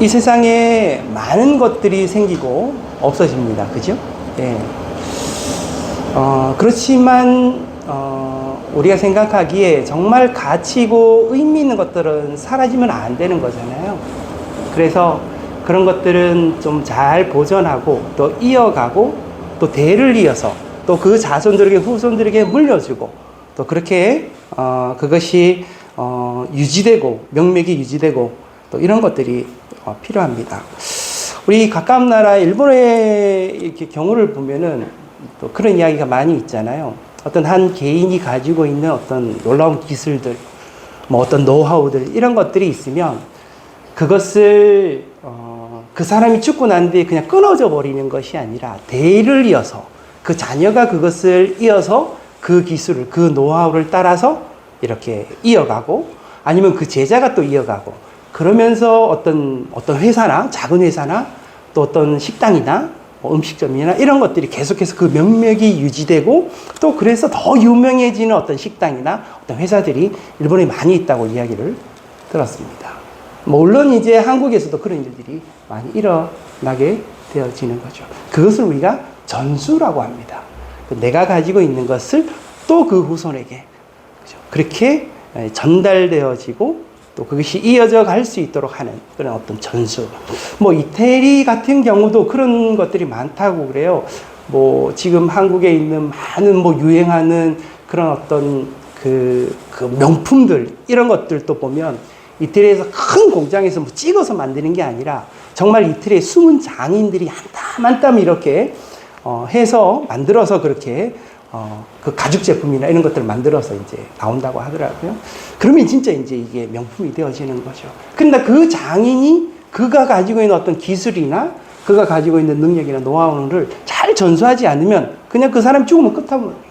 이 세상에 많은 것들이 생기고 없어집니다. 그죠? 예. 그렇지만, 우리가 생각하기에 정말 가치 있고 의미 있는 것들은 사라지면 안 되는 거잖아요. 그래서 그런 것들은 좀 잘 보존하고 또 이어가고 또 대를 이어서 또 그 자손들에게 후손들에게 물려주고 또 그렇게 그것이 유지되고 명맥이 유지되고 또 이런 것들이 필요합니다. 우리 가까운 나라 일본의 이렇게 경우를 보면은 또 그런 이야기가 많이 있잖아요. 어떤 한 개인이 가지고 있는 어떤 놀라운 기술들, 뭐 어떤 노하우들 이런 것들이 있으면 그것을 그 사람이 죽고 난 뒤에 그냥 끊어져 버리는 것이 아니라 대를 이어서 그 자녀가 그것을 이어서 그 기술을 그 노하우를 따라서 이렇게 이어가고 아니면 그 제자가 또 이어가고 그러면서 어떤 회사나 작은 회사나 또 어떤 식당이나 음식점이나 이런 것들이 계속해서 그 명맥이 유지되고 또 그래서 더 유명해지는 어떤 식당이나 어떤 회사들이 일본에 많이 있다고 이야기를 들었습니다. 물론 이제 한국에서도 그런 일들이 많이 일어나게 되어지는 거죠. 그것을 우리가 전수라고 합니다. 내가 가지고 있는 것을 또 그 후손에게 그렇게 전달되어지고 또 그것이 이어져 갈 수 있도록 하는 그런 어떤 전수. 뭐 이태리 같은 경우도 그런 것들이 많다고 그래요. 뭐 지금 한국에 있는 많은 뭐 유행하는 그런 어떤 그 명품들 이런 것들도 보면 이태리에서 큰 공장에서 뭐 찍어서 만드는 게 아니라 정말 이태리의 숨은 장인들이 한 땀 한 땀 이렇게 해서 만들어서 그렇게 그 가죽 제품이나 이런 것들을 만들어서 이제 나온다고 하더라고요. 그러면 진짜 이제 이게 명품이 되어지는 거죠. 근데 그 장인이 그가 가지고 있는 어떤 기술이나 그가 가지고 있는 능력이나 노하우를 잘 전수하지 않으면 그냥 그 사람이 죽으면 끝나버리는 거예요.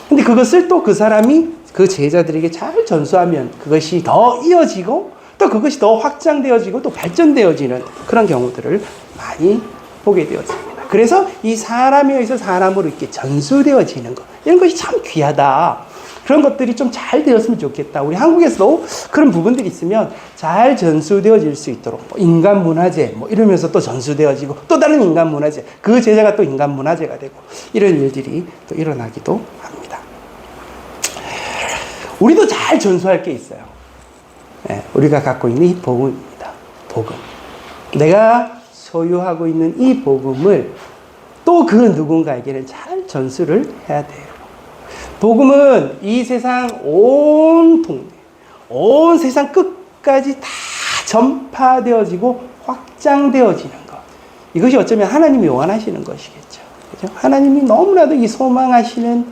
근데 그것을 또 그 사람이 그 제자들에게 잘 전수하면 그것이 더 이어지고 또 그것이 더 확장되어지고 또 발전되어지는 그런 경우들을 많이 보게 되었습니다. 그래서 이 사람에 의해서 사람으로 이렇게 전수되어지는 것 이런 것이 참 귀하다. 그런 것들이 좀 잘 되었으면 좋겠다. 우리 한국에서도 그런 부분들이 있으면 잘 전수되어질 수 있도록 인간 문화재 뭐 이러면서 또 전수되어지고 또 다른 인간 문화재 그 제자가 또 인간 문화재가 되고 이런 일들이 또 일어나기도 합니다. 우리도 잘 전수할 게 있어요. 네, 우리가 갖고 있는 이 복음입니다. 복음. 내가 소유하고 있는 이 복음을 또 그 누군가에게는 잘 전수를 해야 돼요. 복음은 이 세상 온 동네, 온 세상 끝까지 다 전파되어지고 확장되어지는 것. 이것이 어쩌면 하나님이 원하시는 것이겠죠. 그렇죠? 하나님이 너무나도 이 소망하시는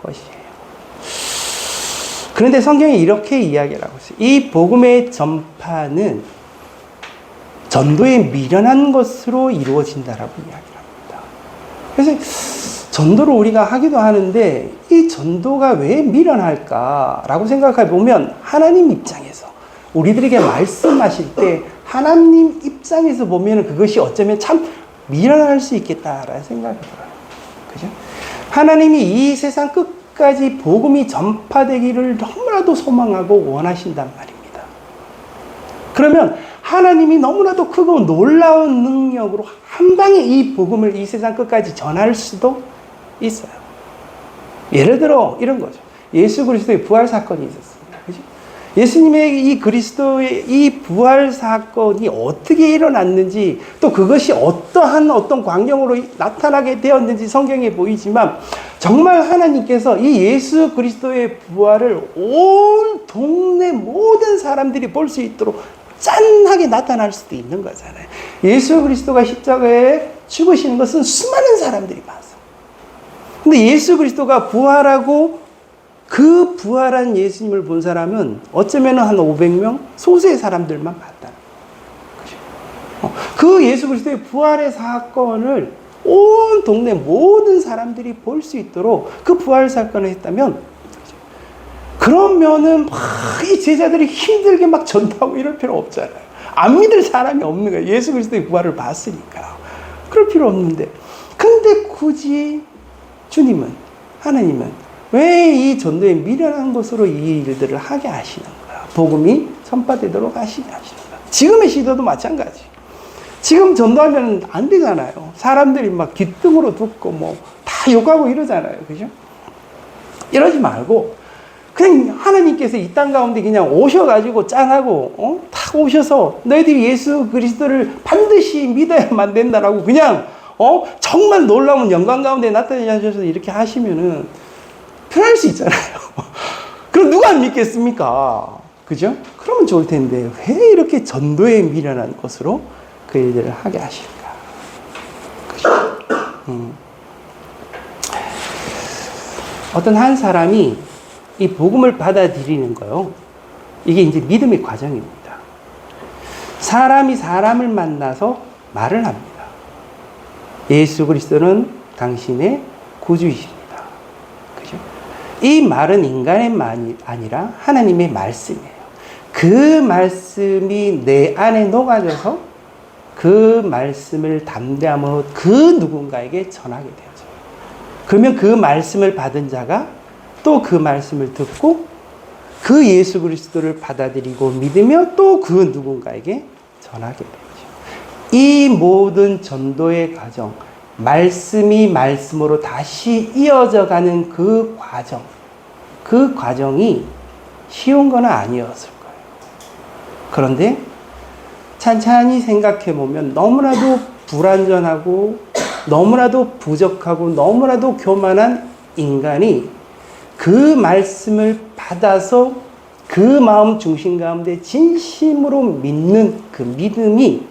것이에요. 그런데 성경이 이렇게 이야기를 하고 있어요. 이 복음의 전파는 전도에 미련한 것으로 이루어진다라고 이야기를 합니다. 그래서 전도를 우리가 하기도 하는데 이 전도가 왜 미련할까라고 생각해 보면 하나님 입장에서 우리들에게 말씀하실 때 하나님 입장에서 보면 그것이 어쩌면 참 미련할 수 있겠다라는 생각이 들어요. 그죠? 하나님이 이 세상 끝까지 복음이 전파되기를 너무나도 소망하고 원하신단 말입니다. 그러면 하나님이 너무나도 크고 놀라운 능력으로 한 방에 이 복음을 이 세상 끝까지 전할 수도 있어요. 예를 들어 이런 거죠. 예수 그리스도의 부활 사건이 있었습니다. 그죠? 예수님의 이 그리스도의 이 부활 사건이 어떻게 일어났는지 또 그것이 어떤 광경으로 나타나게 되었는지 성경에 보이지만 정말 하나님께서 이 예수 그리스도의 부활을 온 동네 모든 사람들이 볼 수 있도록 짠하게 나타날 수도 있는 거잖아요. 예수 그리스도가 십자가에 죽으시는 것은 수많은 사람들이 봤어. 근데 예수 그리스도가 부활하고 그 부활한 예수님을 본 사람은 어쩌면 한 500명 소수의 사람들만 봤다는 거죠. 그 예수 그리스도의 부활의 사건을 온 동네 모든 사람들이 볼 수 있도록 그 부활 사건을 했다면 그러면은 막 이 제자들이 힘들게 막 전도하고 이럴 필요 없잖아요. 안 믿을 사람이 없는 거예요. 예수 그리스도의 부활을 봤으니까. 그럴 필요 없는데. 근데 굳이 주님은, 하나님은 왜 이 전도에 미련한 것으로 이 일들을 하게 하시는 거야? 복음이 전파되도록 하시게 하시는 거야. 지금의 시대도 마찬가지. 지금 전도하면 안 되잖아요. 사람들이 막 귓등으로 듣고 뭐 다 욕하고 이러잖아요. 그죠? 이러지 말고 그냥 하나님께서 이 땅 가운데 그냥 오셔가지고 짠하고 탁 오셔서 너희들이 예수 그리스도를 반드시 믿어야만 된다라고 그냥 정말 놀라운 영광 가운데 나타나셔서 이렇게 하시면은 편할 수 있잖아요. 그럼 누가 안 믿겠습니까? 그죠? 그러면 좋을 텐데 왜 이렇게 전도에 미련한 것으로 그 일들을 하게 하실까? 그죠? 어떤 한 사람이 이 복음을 받아들이는 거요. 이게 이제 믿음의 과정입니다. 사람이 사람을 만나서 말을 합니다. 예수 그리스도는 당신의 구주이십니다. 그죠? 이 말은 인간의 말이 아니라 하나님의 말씀이에요. 그 말씀이 내 안에 녹아져서 그 말씀을 담대함으로 그 누군가에게 전하게 되어져요. 그러면 그 말씀을 받은 자가 또 그 말씀을 듣고 그 예수 그리스도를 받아들이고 믿으며 또 그 누군가에게 전하게 되죠. 이 모든 전도의 과정, 말씀이 말씀으로 다시 이어져 가는 그 과정, 그 과정이 쉬운 건 아니었을 거예요. 그런데 찬찬히 생각해 보면 너무나도 불완전하고 너무나도 부족하고 너무나도 교만한 인간이 그 말씀을 받아서 그 마음 중심 가운데 진심으로 믿는 그 믿음이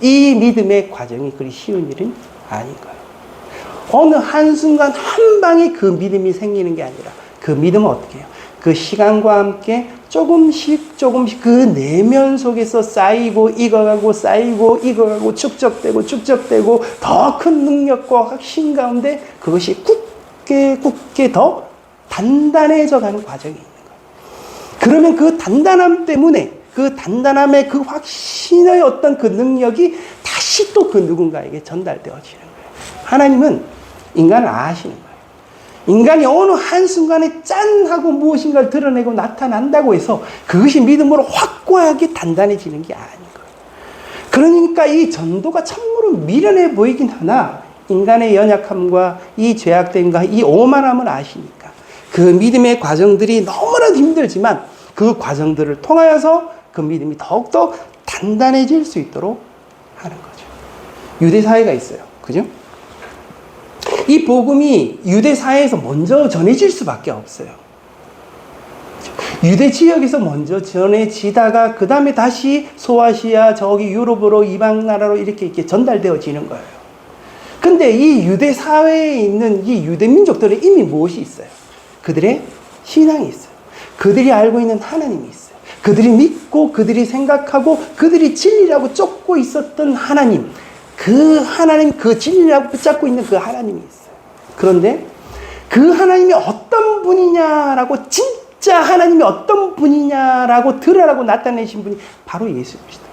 이 믿음의 과정이 그리 쉬운 일은 아닌 거예요. 어느 한순간 한 방에 그 믿음이 생기는 게 아니라 그 믿음은 어떻게 해요? 그 시간과 함께 조금씩 그 내면 속에서 쌓이고 익어가고 쌓이고 익어가고 축적되고 더 큰 능력과 확신 가운데 그것이 굳게 더 단단해져 가는 과정이 있는 거예요. 그러면 그 단단함 때문에 그 단단함의 그 확신의 어떤 그 능력이 다시 또 그 누군가에게 전달되어지는 거예요. 하나님은 인간을 아시는 거예요. 인간이 어느 한순간에 짠 하고 무엇인가를 드러내고 나타난다고 해서 그것이 믿음으로 확고하게 단단해지는 게 아닌 거예요. 그러니까 이 전도가 참으로 미련해 보이긴 하나 인간의 연약함과 이 죄악됨과 이 오만함을 아시니까 그 믿음의 과정들이 너무나도 힘들지만 그 과정들을 통하여서 그 믿음이 더욱더 단단해질 수 있도록 하는 거죠. 유대 사회가 있어요. 그죠? 이 복음이 유대 사회에서 먼저 전해질 수밖에 없어요. 유대 지역에서 먼저 전해지다가 그 다음에 다시 소아시아 저기 유럽으로 이방 나라로 이렇게 전달되어지는 거예요. 근데 이 유대 사회에 있는 이 유대 민족들은 이미 무엇이 있어요? 그들의 신앙이 있어요. 그들이 알고 있는 하나님이 있어요. 그들이 믿고 그들이 생각하고 그들이 진리라고 쫓고 있었던 하나님, 그 하나님, 그 진리라고 붙잡고 있는 그 하나님이 있어요. 그런데 그 하나님이 어떤 분이냐라고, 진짜 하나님이 어떤 분이냐라고 들으라고 나타내신 분이 바로 예수 그리스도.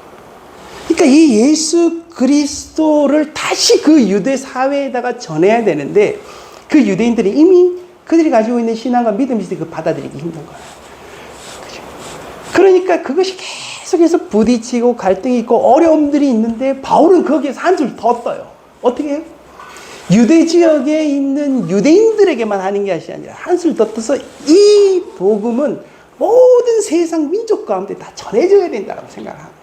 그러니까 이 예수 그리스도를 다시 그 유대 사회에다가 전해야 되는데 그 유대인들이 이미 그들이 가지고 있는 신앙과 믿음이 있으니 그 받아들이기 힘든 거예요. 그죠? 그러니까 그것이 계속해서 부딪히고 갈등이 있고 어려움들이 있는데 바울은 거기에서 한술 더 떠요. 어떻게 해요? 유대 지역에 있는 유대인들에게만 하는 것이 아니라 한술 더 떠서 이 복음은 모든 세상 민족 가운데 다 전해져야 된다고 생각합니다.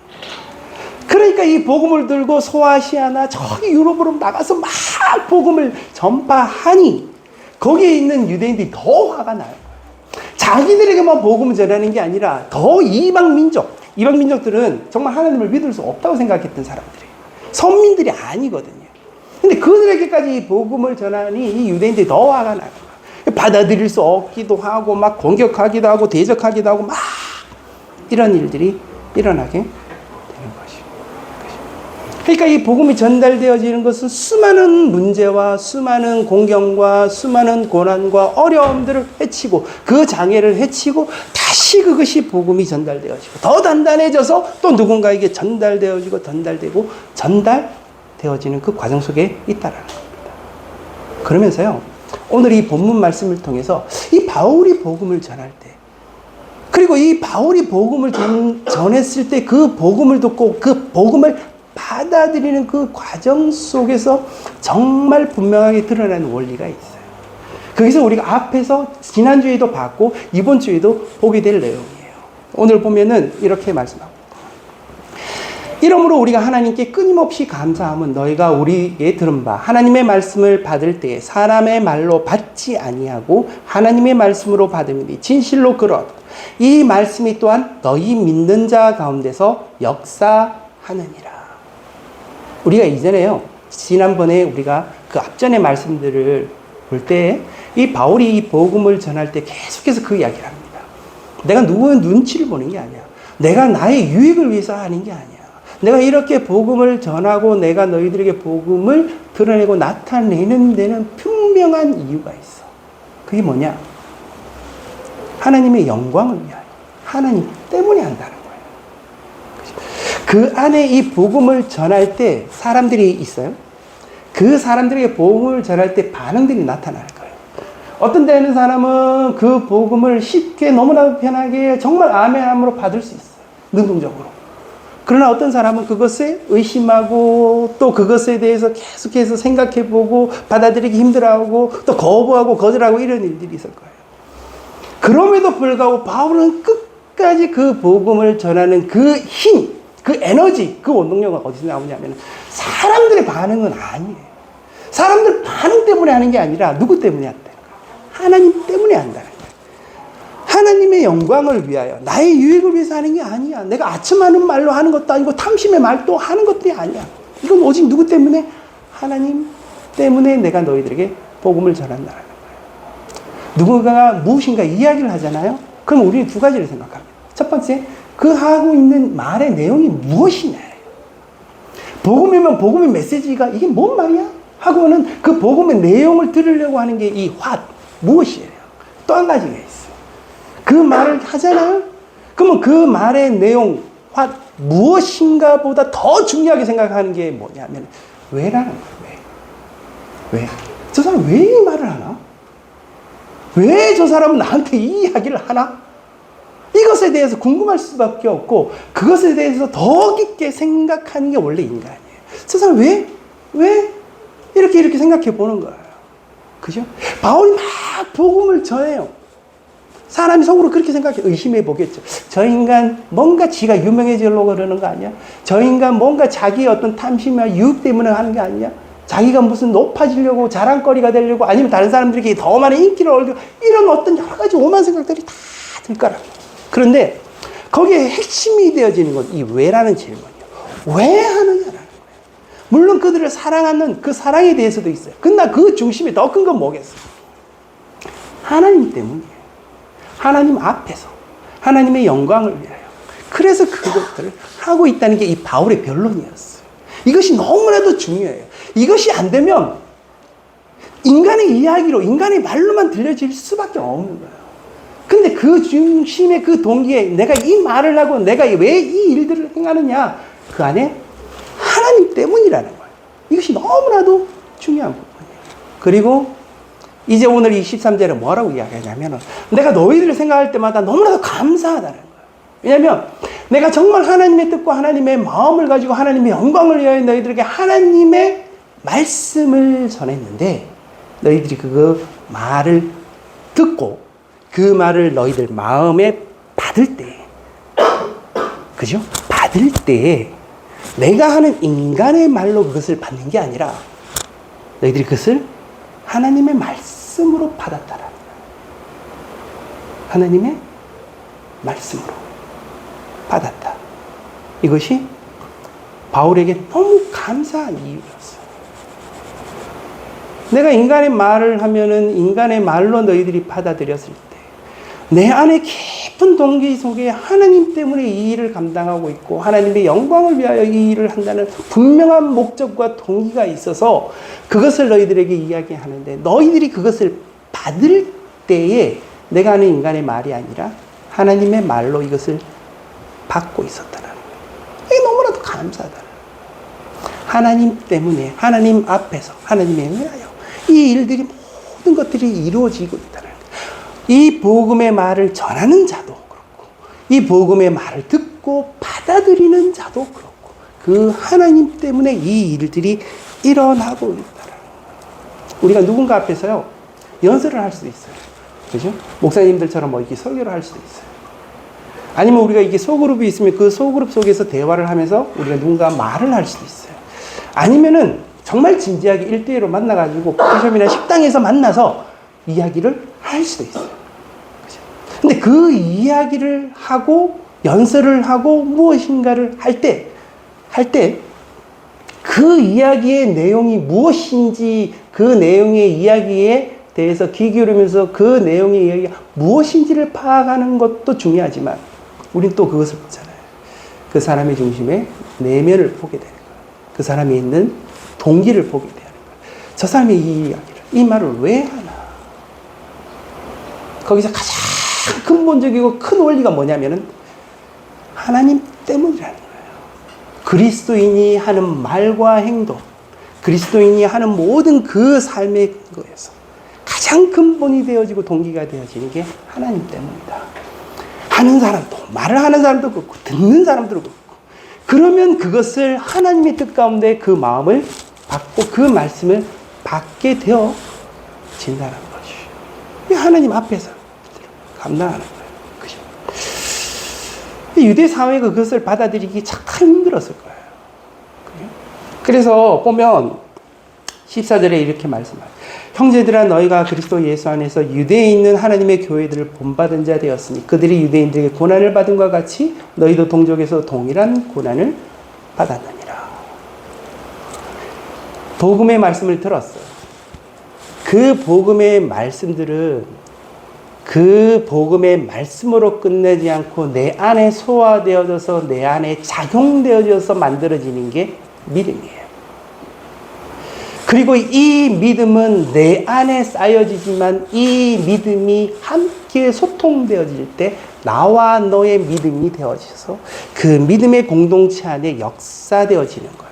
그러니까 이 복음을 들고 소아시아나 저기 유럽으로 나가서 막 복음을 전파하니 거기에 있는 유대인들이 더 화가 나요. 자기들에게만 복음을 전하는 게 아니라 더 이방 민족들은 정말 하나님을 믿을 수 없다고 생각했던 사람들이에요. 선민들이 아니거든요. 근데 그들에게까지 이 복음을 전하니 이 유대인들이 더 화가 나요. 받아들일 수 없기도 하고 막 공격하기도 하고 대적하기도 하고 막 이런 일들이 일어나게 되는 것이죠. 그러니까 이 복음이 전달되어지는 것은 수많은 문제와 수많은 공경과 수많은 고난과 어려움들을 헤치고 그 장애를 헤치고 다시 그것이 복음이 전달되어지고 더 단단해져서 또 누군가에게 전달되어지고 전달되어지는 그 과정 속에 있다라는 겁니다. 그러면서요, 오늘 이 본문 말씀을 통해서 이 바울이 복음을 전할 때 그리고 이 바울이 복음을 전했을 때 그 복음을 듣고 그 복음을 받아들이는 그 과정 속에서 정말 분명하게 드러나는 원리가 있어요. 거기서 우리가 앞에서 지난주에도 봤고 이번 주에도 보게 될 내용이에요. 오늘 보면은 이렇게 말씀합니다. 이러므로 우리가 하나님께 끊임없이 감사함은 너희가 우리의 들은 바 하나님의 말씀을 받을 때에 사람의 말로 받지 아니하고 하나님의 말씀으로 받음이니 진실로 그러하도다. 이 말씀이 또한 너희 믿는 자 가운데서 역사하느니라. 우리가 이전에요, 지난번에 우리가 그 앞전의 말씀들을 볼 때 이 바울이 이 복음을 전할 때 계속해서 그 이야기를 합니다. 내가 누구의 눈치를 보는 게 아니야. 내가 나의 유익을 위해서 하는 게 아니야. 내가 이렇게 복음을 전하고 내가 너희들에게 복음을 드러내고 나타내는 데는 분명한 이유가 있어. 그게 뭐냐? 하나님의 영광을 위하여, 하나님 때문에 한다는 거예요. 그 안에 이 복음을 전할 때 사람들이 있어요. 그 사람들에게 복음을 전할 때 반응들이 나타날 거예요. 어떤 때는 사람은 그 복음을 쉽게 너무나 편하게 정말 아멘함으로 받을 수 있어요. 능동적으로. 그러나 어떤 사람은 그것에 의심하고 또 그것에 대해서 계속해서 생각해보고 받아들이기 힘들어하고 또 거부하고 거절하고 이런 일들이 있을 거예요. 그럼에도 불구하고 바울은 끝까지 그 복음을 전하는 그 힘, 그 에너지, 그 원동력은 어디서 나오냐면 사람들의 반응은 아니에요. 사람들 반응 때문에 하는 게 아니라 누구 때문에 한다는 거예요? 하나님 때문에 한다는 거예요. 하나님의 영광을 위하여, 나의 유익을 위해서 하는 게 아니야. 내가 아첨하는 말로 하는 것도 아니고 탐심의 말도 하는 것도 아니야. 이건 오직 누구 때문에? 하나님 때문에 내가 너희들에게 복음을 전한다는 거예요. 누군가가 무엇인가 이야기를 하잖아요. 그럼 우리는 두 가지를 생각합니다. 첫 번째, 그 하고 있는 말의 내용이 무엇이냐예요. 복음이면 복음의 메시지가 이게 뭔 말이야? 하고는 그 복음의 내용을 들으려고 하는 게 이 무엇이에요? 또 한 가지가 있어요. 그 말을 하잖아요. 그러면 그 말의 내용, 무엇인가 보다 더 중요하게 생각하는 게 뭐냐면 왜라는 거예요. 왜? 저 사람 왜 이 말을 하나? 왜 저 사람은 나한테 이 이야기를 하나? 이것에 대해서 궁금할 수밖에 없고 그것에 대해서 더 깊게 생각하는 게 원래 인간이에요. 저 사람 왜 이렇게 생각해 보는 거예요. 그죠? 바울이 막 복음을 전해요. 사람이 속으로 그렇게 생각해, 의심해 보겠죠. 저 인간 뭔가 지가 유명해지려고 그러는 거 아니야? 저 인간 뭔가 자기의 어떤 탐심이나 유혹 때문에 하는 게 아니야? 자기가 무슨 높아지려고 자랑거리가 되려고 아니면 다른 사람들에게 더 많은 인기를 얻으려고 이런 어떤 여러 가지 오만 생각들이 다 들 거라. 그런데 거기에 핵심이 되어지는 건 이 왜라는 질문이에요. 왜 하느냐라는 거예요. 물론 그들을 사랑하는 그 사랑에 대해서도 있어요. 그러나 그 중심에 더 큰 건 뭐겠어요? 하나님 때문이에요. 하나님 앞에서 하나님의 영광을 위하여. 그래서 그것들을 하고 있다는 게 이 바울의 변론이었어요. 이것이 너무나도 중요해요. 이것이 안 되면 인간의 이야기로, 인간의 말로만 들려질 수밖에 없는 거예요. 근데 그 중심의 그 동기에 내가 이 말을 하고 내가 왜 이 일들을 행하느냐, 그 안에 하나님 때문이라는 거예요. 이것이 너무나도 중요한 부분이에요. 그리고 이제 오늘 이 13절에 뭐라고 이야기하냐면 내가 너희들을 생각할 때마다 너무나도 감사하다는 거예요. 왜냐하면 내가 정말 하나님의 뜻과 하나님의 마음을 가지고 하나님의 영광을 위하여 너희들에게 하나님의 말씀을 전했는데 너희들이 그 말을 듣고 그 말을 너희들 마음에 받을 때, 그죠? 받을 때 내가 하는 인간의 말로 그것을 받는 게 아니라 너희들이 그것을 하나님의 말씀으로 받았다라는 거예요. 하나님의 말씀으로 받았다. 이것이 바울에게 너무 감사한 이유였어요. 내가 인간의 말을 하면은 인간의 말로 너희들이 받아들였을 때 내 안에 깊은 동기 속에 하나님 때문에 이 일을 감당하고 있고 하나님의 영광을 위하여 이 일을 한다는 분명한 목적과 동기가 있어서 그것을 너희들에게 이야기하는데 너희들이 그것을 받을 때에 내가 하는 인간의 말이 아니라 하나님의 말로 이것을 받고 있었다는 거예요. 이게 너무나도 감사하다는 거예요. 하나님 때문에 하나님 앞에서 하나님에 의하여 이 일들이 모든 것들이 이루어지고 있다는 거예요. 이 복음의 말을 전하는 자도 그렇고 이 복음의 말을 듣고 받아들이는 자도 그렇고 그 하나님 때문에 이 일들이 일어나고 있다는 거예요. 우리가 누군가 앞에서요 연설을 할 수도 있어요. 그죠? 목사님들처럼 뭐 이렇게 설교를 할 수도 있어요. 아니면 우리가 이게 소그룹이 있으면 그 소그룹 속에서 대화를 하면서 우리가 누군가 말을 할 수도 있어요. 아니면은 정말 진지하게 1대1로 만나가지고 커피숍이나 식당에서 만나서 이야기를 할 수도 있어요. 그죠? 근데 그 이야기를 하고 연설을 하고 무엇인가를 할 때 그 이야기의 내용이 무엇인지 그 내용의 이야기에 대해서 귀 기울이면서 그 내용의 이야기가 무엇인지를 파악하는 것도 중요하지만 우린 또 그것을 보잖아요. 그 사람의 중심에 내면을 보게 되는 거예요. 그 사람이 있는 동기를 보게 되는 거예요. 저 사람이 이 이야기를, 이 말을 왜 하나? 거기서 가장 근본적이고 큰 원리가 뭐냐면은 하나님 때문이라는 거예요. 그리스도인이 하는 말과 행동, 그리스도인이 하는 모든 그 삶의 거에서 가장 근본이 되어지고 동기가 되어지는 게 하나님 때문이다. 하는 사람도, 말을 하는 사람도 그렇고, 듣는 사람들도 그렇고, 그러면 그것을 하나님의 뜻 가운데 그 마음을 받고 그 말씀을 받게 되어진다는 것이. 하나님 앞에서 감당하는 거예요. 그죠? 유대 사회가 그것을 받아들이기 참 힘들었을 거예요. 그죠? 그래서 보면 14절에 이렇게 말씀하죠. 형제들아 너희가 그리스도 예수 안에서 유대에 있는 하나님의 교회들을 본받은 자 되었으니 그들이 유대인들에게 고난을 받은 것과 같이 너희도 동족에서 동일한 고난을 받았느니라. 복음의 말씀을 들었어요. 그 복음의 말씀들은 그 복음의 말씀으로 끝내지 않고 내 안에 소화되어져서 내 안에 작용되어져서 만들어지는 게 믿음이에요. 그리고 이 믿음은 내 안에 쌓여지지만 이 믿음이 함께 소통되어질 때 나와 너의 믿음이 되어져서 그 믿음의 공동체 안에 역사되어지는 거예요.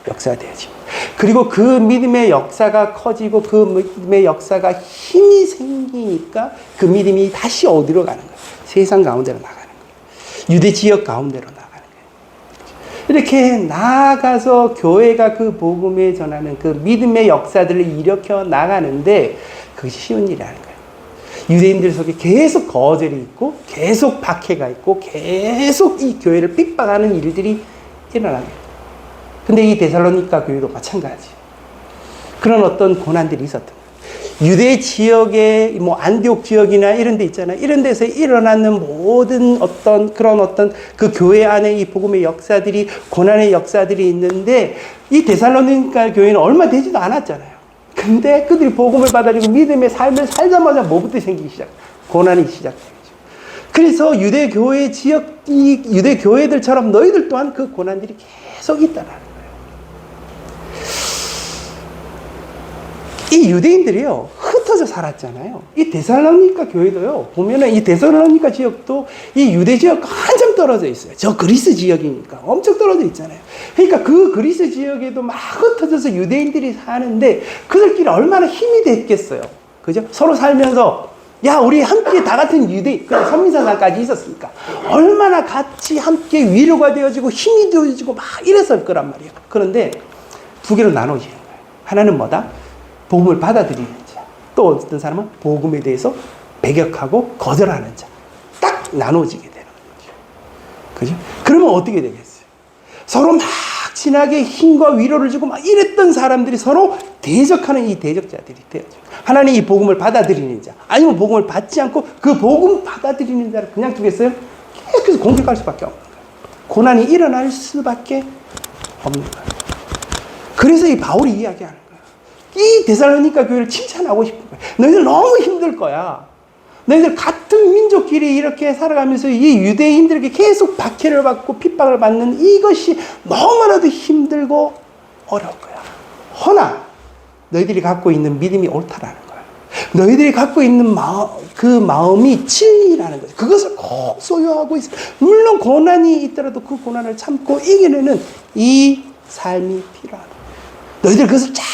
역사되어지고. 그리고 그 믿음의 역사가 커지고 그 믿음의 역사가 힘이 생기니까 그 믿음이 다시 어디로 가는 거예요? 세상 가운데로 나가는 거예요. 유대 지역 가운데로 나가는 거예요. 이렇게 나아가서 교회가 그 복음에 전하는 그 믿음의 역사들을 일으켜 나가는데 그것이 쉬운 일이 아닌 거예요. 유대인들 속에 계속 거절이 있고 계속 박해가 있고 계속 이 교회를 핍박하는 일들이 일어나게 돼요. 근데 이 데살로니가 교회도 마찬가지. 그런 어떤 고난들이 있었던 거예요. 유대 지역의 뭐 안디옥 지역이나 이런 데 있잖아요. 이런 데서 일어나는 모든 어떤 그런 어떤 그 교회 안에 이 복음의 역사들이 고난의 역사들이 있는데 이 데살로니가 교회는 얼마 되지도 않았잖아요. 근데 그들이 복음을 받아들이고 믿음의 삶을 살자마자 뭐부터 생기기 시작? 고난이 시작되죠. 그래서 유대 교회 지역 이 유대 교회들처럼 너희들 또한 그 고난들이 계속 있다라는 거예요. 이 유대인들이요 흩어져 살았잖아요. 이 데살로니가 교회도요 보면은 이 데살로니가 지역도 이 유대 지역 한참 떨어져 있어요. 저 그리스 지역이니까 엄청 떨어져 있잖아요. 그러니까 그 그리스 지역에도 막 흩어져서 유대인들이 사는데 그들끼리 얼마나 힘이 됐겠어요. 그죠? 서로 살면서 야 우리 함께 다 같은 유대인, 선민사상까지 있었으니까 얼마나 같이 함께 위로가 되어지고 힘이 되어지고 막 이랬을 거란 말이에요. 그런데 두 개로 나눠지는 거예요. 하나는 뭐다? 복음을 받아들이는 자. 또 어떤 사람은 복음에 대해서 배격하고 거절하는 자. 딱 나눠지게 되는 거죠. 그죠? 그러면 어떻게 되겠어요? 서로 막 친하게 힘과 위로를 주고 막 이랬던 사람들이 서로 대적하는 이 대적자들이 되어져. 하나님 이 복음을 받아들이는 자. 아니면 복음을 받지 않고 그 복음 받아들이는 자를 그냥 두겠어요? 계속해서 공격할 수밖에 없는 거예요. 고난이 일어날 수밖에 없는 거예요. 그래서 이 바울이 이야기하는 거예요. 이 데살로니가 교회를 칭찬하고 싶은 거예요. 너희들 너무 힘들 거야. 너희들 같은 민족끼리 이렇게 살아가면서 이 유대인들에게 계속 박해를 받고 핍박을 받는 이것이 너무나도 힘들고 어려울 거야. 허나 너희들이 갖고 있는 믿음이 옳다라는 거야. 너희들이 갖고 있는 그 마음이 진리라는 거죠. 그것을 꼭 소유하고 있어. 물론 고난이 있더라도 그 고난을 참고 이겨내는 이 삶이 필요하다. 너희들 그것을 잘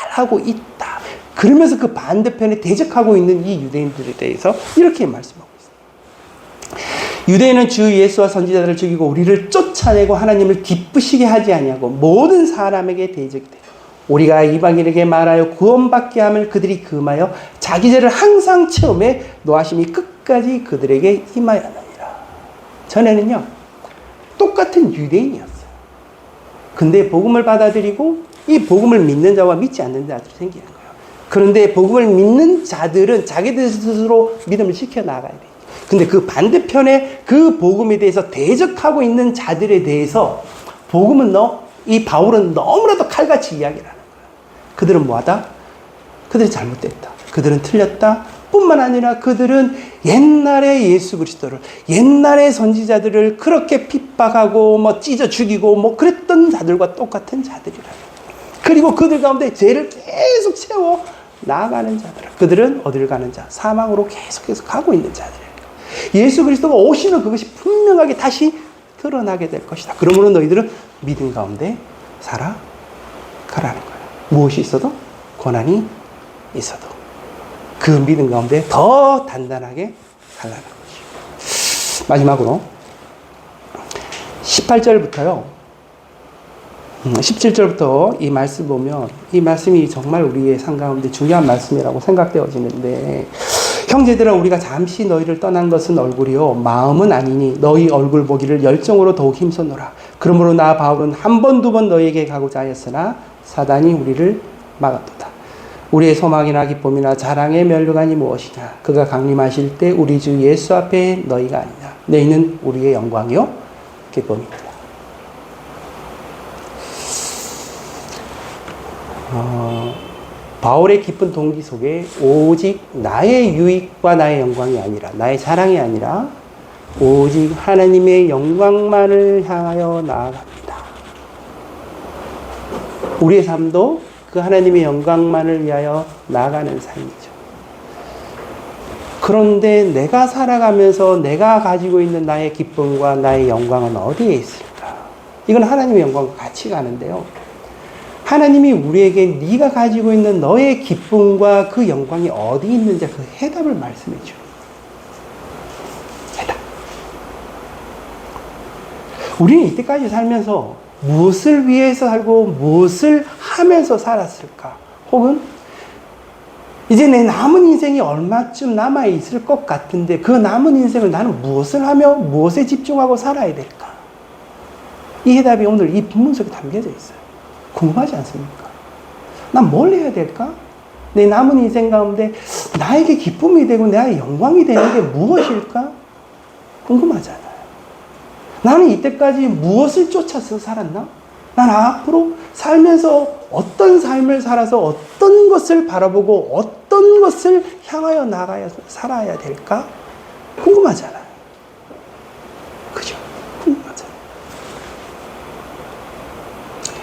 하고 있다. 그러면서 그 반대편에 대적하고 있는 이 유대인들에 대해서 이렇게 말씀하고 있습니다. 유대인은 주 예수와 선지자들을 죽이고 우리를 쫓아내고 하나님을 기쁘시게 하지 아니하고 모든 사람에게 대적이 되고 우리가 이방인에게 말하여 구원받게 함을 그들이 금하여 자기 죄를 항상 체험해 노하심이 끝까지 그들에게 임하였느니라. 전에는요 똑같은 유대인이었어요. 근데 복음을 받아들이고 이 복음을 믿는 자와 믿지 않는 자들이 생기는 거예요. 그런데 복음을 믿는 자들은 자기들 스스로 믿음을 지켜나가야 돼요. 근데 그 반대편에 그 복음에 대해서 대적하고 있는 자들에 대해서 복음은 이 바울은 너무나도 칼같이 이야기를 하는 거예요. 그들은 뭐하다? 그들이 잘못됐다. 그들은 틀렸다. 뿐만 아니라 그들은 옛날에 예수 그리스도를, 옛날에 선지자들을 그렇게 핍박하고 찢어 죽이고 그랬던 자들과 똑같은 자들이라. 그리고 그들 가운데 죄를 계속 채워 나아가는 자들. 그들은 어디를 가는 자? 사망으로 계속해서 가고 있는 자들이에요. 예수 그리스도가 오시면 그것이 분명하게 다시 드러나게 될 것이다. 그러므로 너희들은 믿음 가운데 살아가라는 거예요. 무엇이 있어도, 고난이 있어도 그 믿음 가운데 더 단단하게 살라는 것이죠. 마지막으로 18절부터요 17절부터 이 말씀 보면 이 말씀이 정말 우리의 삶 가운데 중요한 말씀이라고 생각되어지는데, 형제들아 우리가 잠시 너희를 떠난 것은 얼굴이요 마음은 아니니 너희 얼굴 보기를 열정으로 더욱 힘쓰노라. 그러므로 나 바울은 한 번 두 번 너희에게 가고자 하였으나 사단이 우리를 막았도다. 우리의 소망이나 기쁨이나 자랑의 면류관이 무엇이냐? 그가 강림하실 때 우리 주 예수 앞에 너희가 아니냐. 너희는 우리의 영광이요 기쁨이다. 바울의 깊은 동기 속에 오직 나의 유익과 나의 영광이 아니라, 나의 자랑이 아니라 오직 하나님의 영광만을 향하여 나아갑니다. 우리의 삶도 그 하나님의 영광만을 위하여 나아가는 삶이죠. 그런데 내가 살아가면서 내가 가지고 있는 나의 기쁨과 나의 영광은 어디에 있을까? 이건 하나님의 영광과 같이 가는데요. 하나님이 우리에게 네가 가지고 있는 너의 기쁨과 그 영광이 어디 있는지 그 해답을 말씀해 줘요. 해답. 우리는 이때까지 살면서 무엇을 위해서 살고 무엇을 하면서 살았을까? 혹은 이제 내 남은 인생이 얼마쯤 남아 있을 것 같은데 그 남은 인생을 나는 무엇을 하며 무엇에 집중하고 살아야 될까? 이 해답이 오늘 이 본문 속에 담겨져 있어요. 궁금하지 않습니까? 난 뭘 해야 될까? 내 남은 인생 가운데 나에게 기쁨이 되고 나의 영광이 되는 게 무엇일까? 궁금하잖아요. 나는 이때까지 무엇을 쫓아서 살았나? 난 앞으로 살면서 어떤 삶을 살아서 어떤 것을 바라보고 어떤 것을 향하여 나가야 살아야 될까? 궁금하잖아요. 그죠? 궁금하잖아요.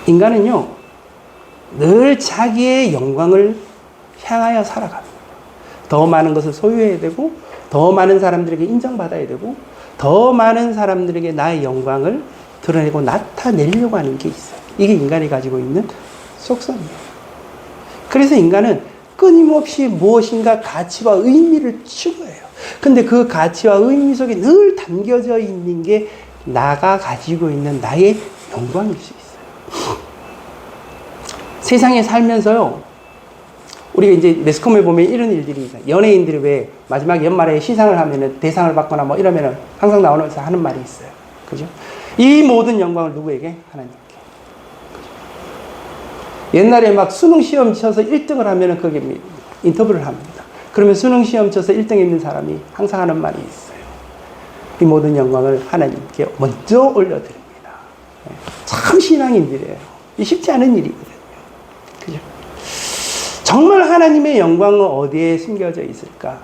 인간은요, 늘 자기의 영광을 향하여 살아갑니다. 더 많은 것을 소유해야 되고, 더 많은 사람들에게 인정받아야 되고, 더 많은 사람들에게 나의 영광을 드러내고 나타내려고 하는 게 있어요. 이게 인간이 가지고 있는 속성이에요. 그래서 인간은 끊임없이 무엇인가 가치와 의미를 추구해요. 근데 그 가치와 의미 속에 늘 담겨져 있는 게 나가 가지고 있는 나의 영광일 수 있어요. 세상에 살면서요, 우리가 이제 매스컴에 보면 이런 일들이 있어요. 연예인들이 왜 마지막 연말에 시상을 하면은 대상을 받거나 이러면은 항상 나오면서 하는 말이 있어요. 그죠? 이 모든 영광을 누구에게? 하나님께. 그죠? 옛날에 막 수능 시험 쳐서 1등을 하면은 거기에 인터뷰를 합니다. 그러면 수능 시험 쳐서 1등 있는 사람이 항상 하는 말이 있어요. 이 모든 영광을 하나님께 먼저 올려드립니다. 참 신앙인들이에요. 쉽지 않은 일이거든요. 그죠? 정말 하나님의 영광은 어디에 숨겨져 있을까?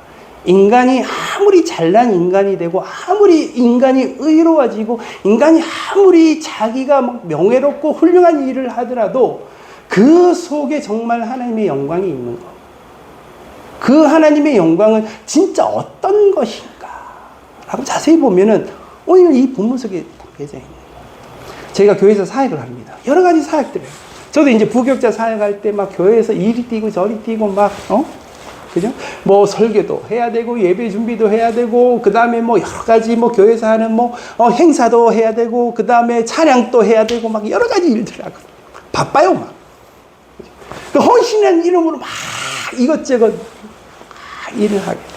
인간이 아무리 잘난 인간이 되고, 아무리 인간이 의로워지고, 인간이 아무리 자기가 명예롭고 훌륭한 일을 하더라도 그 속에 정말 하나님의 영광이 있는 것. 그 하나님의 영광은 진짜 어떤 것인가? 라고 자세히 보면은 오늘 이 본문 속에 담겨져 있는 거예요. 저희가 교회에서 사역을 합니다. 여러 가지 사역들을 해요. 저도 이제 부교육자 사역할 때 막 교회에서 이리 뛰고 저리 뛰고 그죠? 뭐 설교도 해야 되고 예배 준비도 해야 되고 그 다음에 뭐 여러 가지 뭐 교회에서 하는 뭐 행사도 해야 되고 그 다음에 찬양도 해야 되고 막 여러 가지 일들을 하고 바빠요 막. 그 헌신이라는 이름으로 막 이것저것 일을 하게 돼요.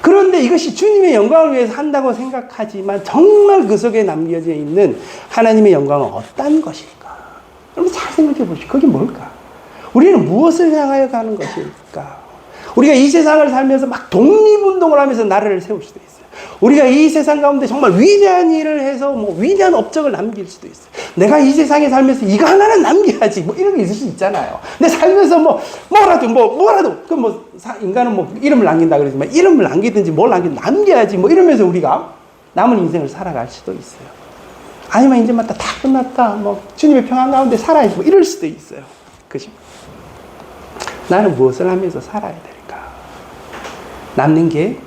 그런데 이것이 주님의 영광을 위해서 한다고 생각하지만 정말 그 속에 남겨져 있는 하나님의 영광은 어떤 것일까? 여러분 잘 생각해 보시죠. 그게 뭘까? 우리는 무엇을 향하여 가는 것일까? 우리가 이 세상을 살면서 막 독립운동을 하면서 나라를 세울 수도 있어요. 우리가 이 세상 가운데 정말 위대한 일을 해서 뭐 위대한 업적을 남길 수도 있어요. 내가 이 세상에 살면서 이거 하나는 남겨야지 뭐 이런 게 있을 수 있잖아요. 근데 살면서 뭐라도 그 뭐 인간은 뭐 이름을 남긴다 그러지만 이름을 남기든지 뭘 남겨야지 뭐 이러면서 우리가 남은 인생을 살아갈 수도 있어요. 아니면 이제 다 끝났다 뭐 주님의 평안 가운데 살아야지 뭐 이럴 수도 있어요. 그죠? 나는 무엇을 하면서 살아야 될까? 남는 게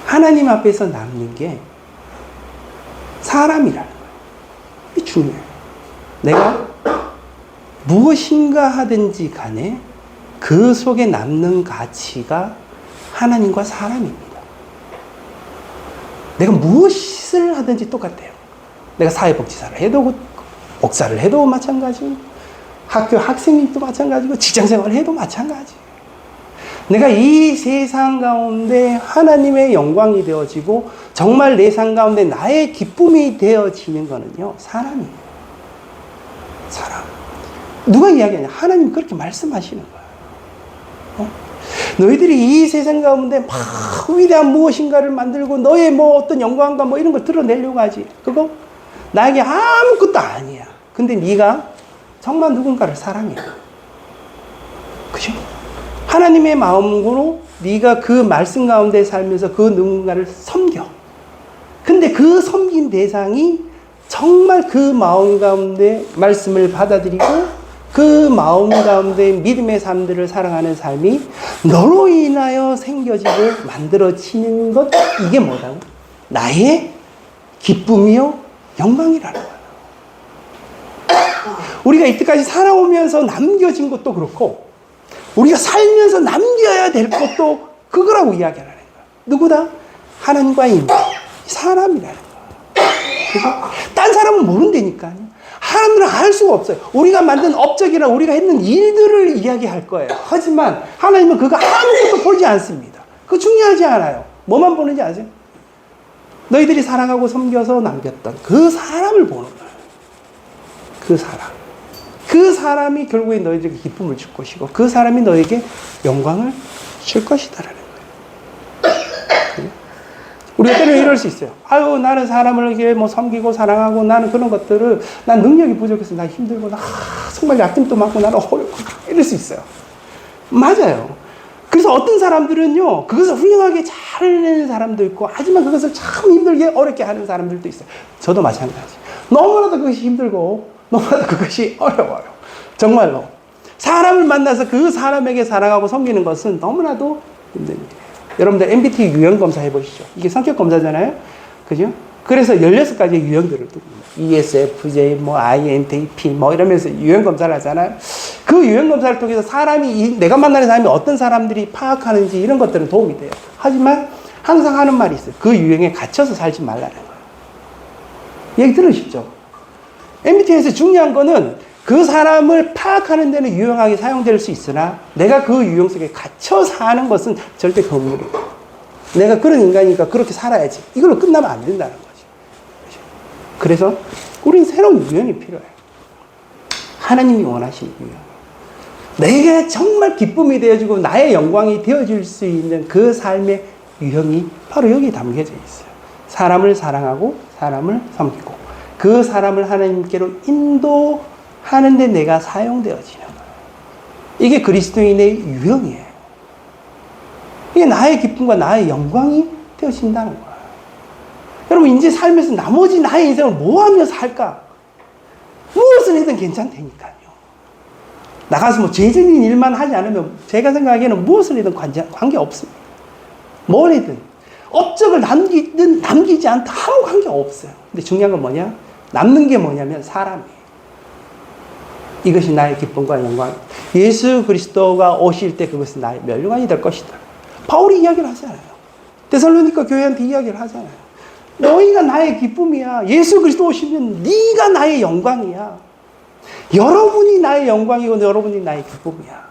하나님 앞에서 남는 게 사람이라는 거예요. 이게 중요해요. 내가 무엇인가 하든지 간에 그 속에 남는 가치가 하나님과 사람입니다. 내가 무엇을 하든지 똑같아요. 내가 사회복지사를 해도 목사를 해도 마찬가지고 학교 학생님도 마찬가지고 직장생활을 해도 마찬가지. 내가 이 세상 가운데 하나님의 영광이 되어지고 정말 내 삶 가운데 나의 기쁨이 되어지는 거는요 사람이에요. 사람. 누가 이야기하냐? 하나님 그렇게 말씀하시는 거야. 너희들이 이 세상 가운데 막 위대한 무엇인가를 만들고 너의 뭐 어떤 영광과 뭐 이런 걸 드러내려고 하지. 그거 나에게 아무것도 아니야. 근데 네가 정말 누군가를 사랑해. 그죠? 하나님의 마음으로 네가 그 말씀 가운데 살면서 그 누군가를 섬겨. 근데 그 섬긴 대상이 정말 그 마음 가운데 말씀을 받아들이고 그 마음 가운데 믿음의 삶들을 사랑하는 삶이 너로 인하여 생겨지고 만들어지는 것, 이게 뭐라고? 나의 기쁨이요 영광이라는 거야. 우리가 이때까지 살아오면서 남겨진 것도 그렇고 우리가 살면서 남겨야 될 것도 그거라고 이야기하는 거야. 누구다? 하나님과의 사람이라는 거야. 그래서 딴 사람은 모른다니까요. 하나님은 알 수가 없어요. 우리가 만든 업적이나 우리가 했는 일들을 이야기할 거예요. 하지만 하나님은 그거 아무것도 보지 않습니다. 그거 중요하지 않아요. 뭐만 보는지 아세요? 너희들이 사랑하고 섬겨서 남겼던 그 사람을 보는 거예요. 그 사람. 그 사람이 결국에 너희들에게 기쁨을 줄 것이고 그 사람이 너에게 영광을 줄 것이다라는 거예요. 우리가 때로는 이럴 수 있어요. 아유, 나는 사람을 이렇게 뭐 섬기고 사랑하고 나는 그런 것들을 난 능력이 부족해서 나 힘들고 정말 약점도 많고 나는 어렵고 이럴 수 있어요. 맞아요. 그래서 어떤 사람들은요, 그것을 훌륭하게 잘 해내는 사람도 있고, 하지만 그것을 참 힘들게 어렵게 하는 사람들도 있어요. 저도 마찬가지. 너무나도 그것이 힘들고, 너무나도 그것이 어려워요. 정말로. 사람을 만나서 그 사람에게 사랑하고 섬기는 것은 너무나도 힘든 일이에요. 여러분들 MBTI 유형검사 해보시죠. 이게 성격검사잖아요. 그죠? 그래서 16가지의 유형들을 두고 ESFJ, 뭐 INTP, 뭐 이러면서 유형검사를 하잖아요. 그 유형검사를 통해서 내가 만나는 사람이 어떤 사람들이 파악하는지 이런 것들은 도움이 돼요. 하지만 항상 하는 말이 있어요. 그 유형에 갇혀서 살지 말라는 거예요. 얘기 들으시죠? MBTI에서 중요한 거는 그 사람을 파악하는 데는 유용하게 사용될 수 있으나 내가 그 유형 속에 갇혀 사는 것은 절대 금물이에요. 내가 그런 인간이니까 그렇게 살아야지. 이걸로 끝나면 안 된다는 거죠. 그래서 우리는 새로운 유형이 필요해요. 하나님이 원하시는 유형. 내게 정말 기쁨이 되어지고 나의 영광이 되어질 수 있는 그 삶의 유형이 바로 여기에 담겨져 있어요. 사람을 사랑하고 사람을 섬기고 그 사람을 하나님께로 인도하는데 내가 사용되어지는 거예요. 이게 그리스도인의 유형이에요. 이게 나의 기쁨과 나의 영광이 되어진다는 거예요. 여러분, 이제 살면서 나머지 나의 인생을 뭐 하며 살까? 무엇을 해도 괜찮다니까요. 나가서 뭐 죄적인 일만 하지 않으면 제가 생각하기에는 무엇을 해도 관계 없습니다. 뭘 해든 업적을 남기든 남기지 않든 아무 관계 없어요. 근데 중요한 건 뭐냐? 남는 게 뭐냐면 사람이에요. 이것이 나의 기쁨과 영광. 예수 그리스도가 오실 때 그것은 나의 멸류관이 될 것이다. 바울이 이야기를 하잖아요. 데살로니가 교회한테 이야기를 하잖아요. 너희가 나의 기쁨이야. 예수 그리스도 오시면 네가 나의 영광이야. 여러분이 나의 영광이고 여러분이 나의 기쁨이야.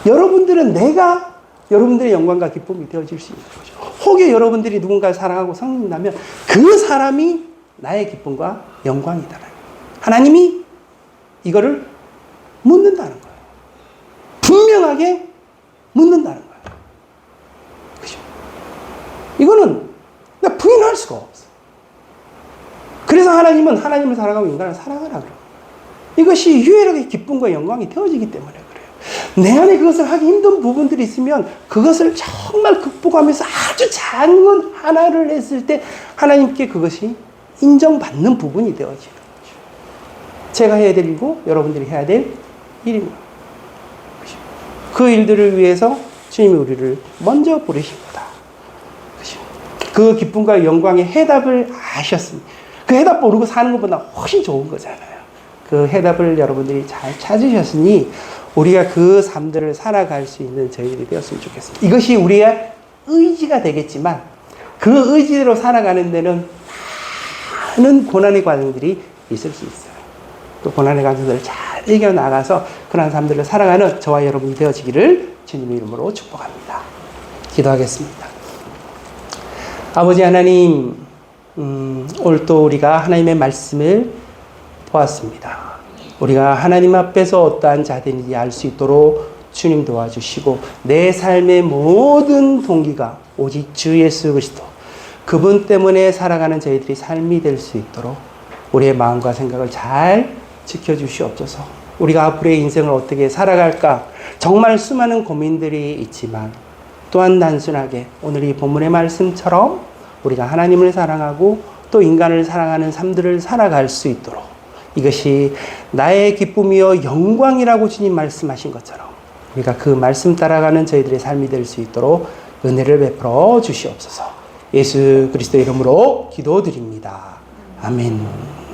여러분들은 내가 여러분들의 영광과 기쁨이 되어질 수 있는 거죠. 혹여 여러분들이 누군가를 사랑하고 섬긴다면 그 사람이 나의 기쁨과 영광이다. 하나님이 이거를 묻는다는 거예요. 분명하게 묻는다는 거예요. 그죠? 이거는 내가 부인할 수가 없어. 그래서 하나님은 하나님을 사랑하고 인간을 사랑하라 그래요. 이것이 유일하게 기쁨과 영광이 되어지기 때문에 그래요. 내 안에 그것을 하기 힘든 부분들이 있으면 그것을 정말 극복하면서 아주 작은 하나를 했을 때 하나님께 그것이 인정받는 부분이 되어지는 거죠. 제가 해야 될 일이고 여러분들이 해야 될 일입니다. 그 일들을 위해서 주님이 우리를 먼저 부르신 거다. 그 기쁨과 영광의 해답을 아셨습니다. 그 해답 모르고 사는 것보다 훨씬 좋은 거잖아요. 그 해답을 여러분들이 잘 찾으셨으니 우리가 그 삶들을 살아갈 수 있는 저희들이 되었으면 좋겠습니다. 이것이 우리의 의지가 되겠지만 그 의지대로 살아가는 데는 많은 고난의 과정들이 있을 수 있어요. 그 고난의 과정들을 잘 이겨나가서 그런 삶들을 살아가는 저와 여러분이 되어지기를 주님의 이름으로 축복합니다. 기도하겠습니다. 아버지 하나님, 오늘 또 우리가 하나님의 말씀을 보았습니다. 우리가 하나님 앞에서 어떠한 자들인지 알 수 있도록 주님 도와주시고 내 삶의 모든 동기가 오직 주 예수 그리스도 그분 때문에 살아가는 저희들이 삶이 될 수 있도록 우리의 마음과 생각을 잘 지켜주시옵소서. 우리가 앞으로의 인생을 어떻게 살아갈까 정말 수많은 고민들이 있지만 또한 단순하게 오늘 이 본문의 말씀처럼 우리가 하나님을 사랑하고 또 인간을 사랑하는 삶들을 살아갈 수 있도록 이것이 나의 기쁨이요 영광이라고 주님 말씀하신 것처럼 우리가 그 말씀 따라가는 저희들의 삶이 될 수 있도록 은혜를 베풀어 주시옵소서. 예수 그리스도의 이름으로 기도드립니다. 아멘.